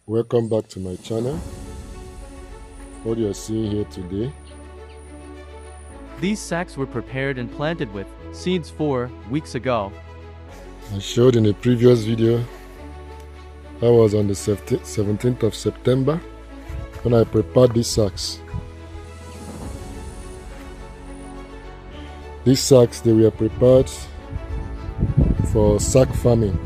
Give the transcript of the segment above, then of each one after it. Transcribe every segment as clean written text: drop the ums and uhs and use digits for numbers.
Welcome back to my channel. What you're seeing here today, These sacks were prepared and planted with seeds 4 weeks ago. I showed in a previous video. That was on the 17th of September when I prepared these sacks. These sacks, they were prepared for sack farming.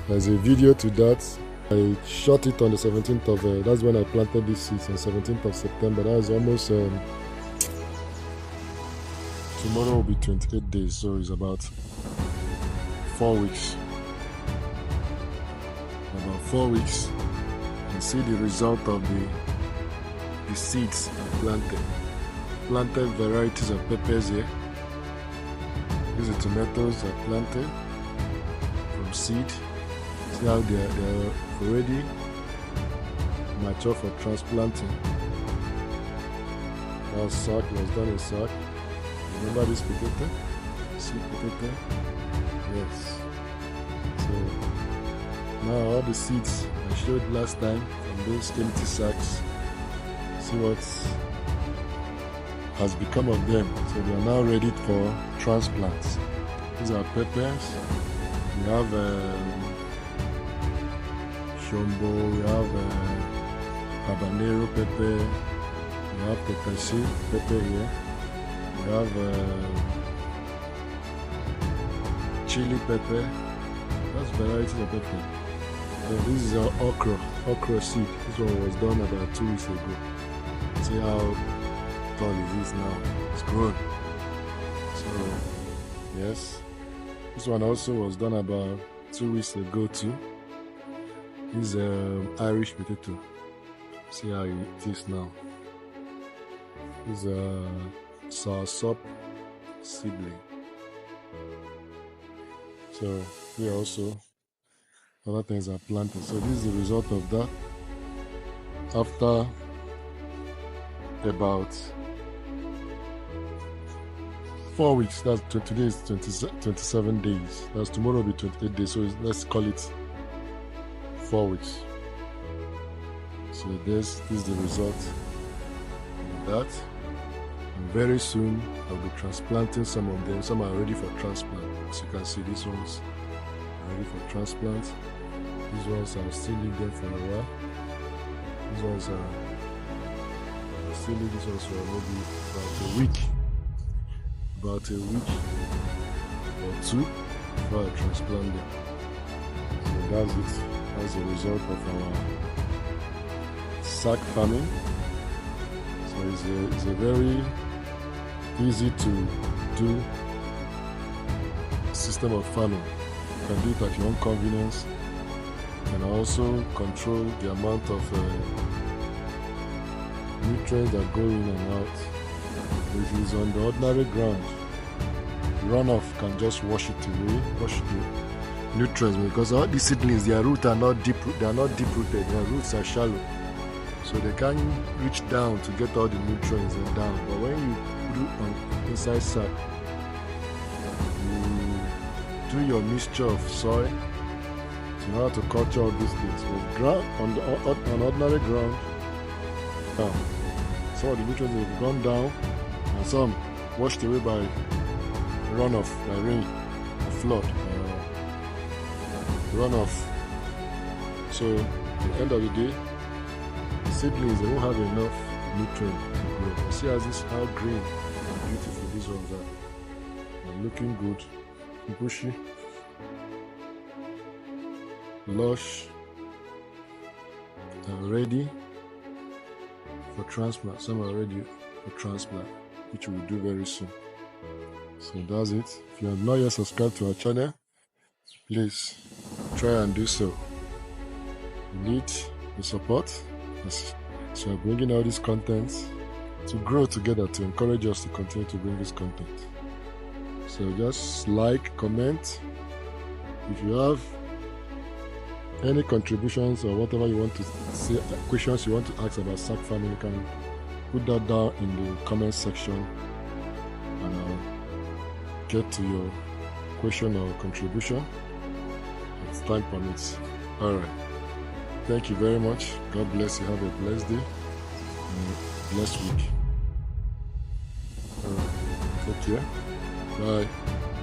There's a video to that. I shot it on the 17th of, that's when I planted these seeds on 17th of September. That was almost, tomorrow will be 28 days, so it's about 4 weeks. About 4 weeks, and see the result of the seeds I planted. Planted varieties of peppers here. These are tomatoes I planted from seed. See how they are already mature for transplanting. That sack was done in sack. Remember this potato? Sweet potato? Yes. So now all the seeds I showed last time from those empty sacks, see what has become of them. So they are now ready for transplants. These are peppers. We have shombo, we have habanero pepper, we have tetashi pepper here, we have chili pepper. That's varieties of pepper. So this is our okra seed. This one was done about 2 weeks ago. See how tall it is now. It's grown. So yes, this one also was done about 2 weeks ago too. This is Irish potato. See how it is now. This is soursop seedling. So here also other things are planted. So this is the result of that. After about 4 weeks, that's today is 27 days. That's tomorrow will be 28 days. So let's call it 4 weeks. So this is the result of that. And very soon I'll be transplanting some of them. Some are ready for transplant. As you can see, these ones are ready for transplant. These ones I'll still leave them for a while. These ones I'll still leave these ones for maybe about a week. About a week or two before I transplant them. So that's it. That's the result of our sack farming. So it's a very easy to do system of farming. You can do it at your own convenience. You can also control the amount of nutrients that go in and out. If it's on the ordinary ground, runoff can just wash it away, wash the nutrients, because all these seedlings, their roots are not deep. They are not deep rooted. Their roots are shallow, so they can't reach down to get all the nutrients and down. But when you put it on inside sack, you do your mixture of soil to know how to culture all these things. But ground on ordinary ground, down. Some of the nutrients have gone down, and some washed away by runoff, by rain, or flood, runoff. So at the end of the day, the seedlings, they won't have enough nutrient to grow. See how green and beautiful these ones are. They're looking good, bushy, lush, and ready for transplant. Some are ready for transplant, which we will do very soon. So that's it. If you have not yet subscribed to our channel, please try and do so. We need the support, so we're bringing out these contents to grow together, to encourage us to continue to bring this content. So just like, comment. If you have any contributions or whatever you want to say, questions you want to ask about sack farming, you can put that down in the comment section, and I'll get to your question or contribution as time permits. Alright. Thank you very much. God bless you. Have a blessed day and a blessed week. Take care. Bye.